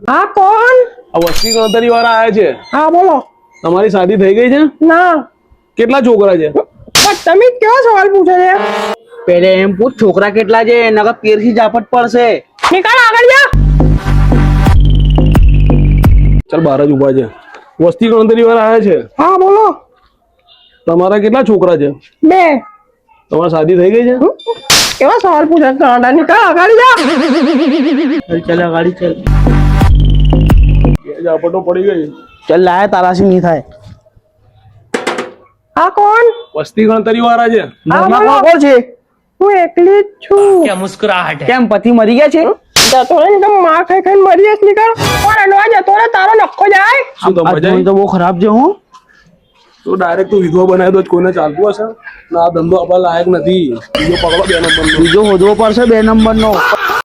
હા કોણ? આ વસ્તી ગણતરી વાળા આયા છે. હા બોલો. તમારી શાદી થઈ ગઈ છે? ના. કેટલા છોકરા છે? પણ તમે કેવો સવાલ પૂછો છે? પેલે એમ પૂછ છોકરા કેટલા છે, નકર પેરથી જાપટ પડશે. નીકળ આગળ જા. ચાલ બહાર જ ઉભા છે. વસ્તી ગણતરી વાળા આયા છે. હા બોલો. તમારા કેટલા છોકરા છે? 2. તમારી શાદી થઈ ગઈ છે? કેવા સવાલ પૂછે? ગાંડા નીકળ આગળ જા. ચાલ ગાડી ચાલ. જાપટો પડી ગઈ. ચાલ લાય તારાથી નહીં થાય. હા કોણ? વસ્તી ગણતરી વાળા છે. ઘરમાં કોણ કોણ છે? હું એકલી જ છું. કેમ પતિ મરી ગયા છે? જતો રે ને માં ખાઈ ખાઈને મરી જઈશ. નીકળ. કોણ અનવા જતો રે? તારો નક્કો જાય. શું તો આ મજા ધૂળ તો બહુ ખરાબ છે હું. તો ડાયરેક્ટ તું વિધવા બનાવી દો, કોઈને ચાલતું હશે? ના, આ ધંધો આપણા લાયક નથી. બીજો પકડો 2 નંબર. બીજો હોદવો પડશે 2 નંબરનો.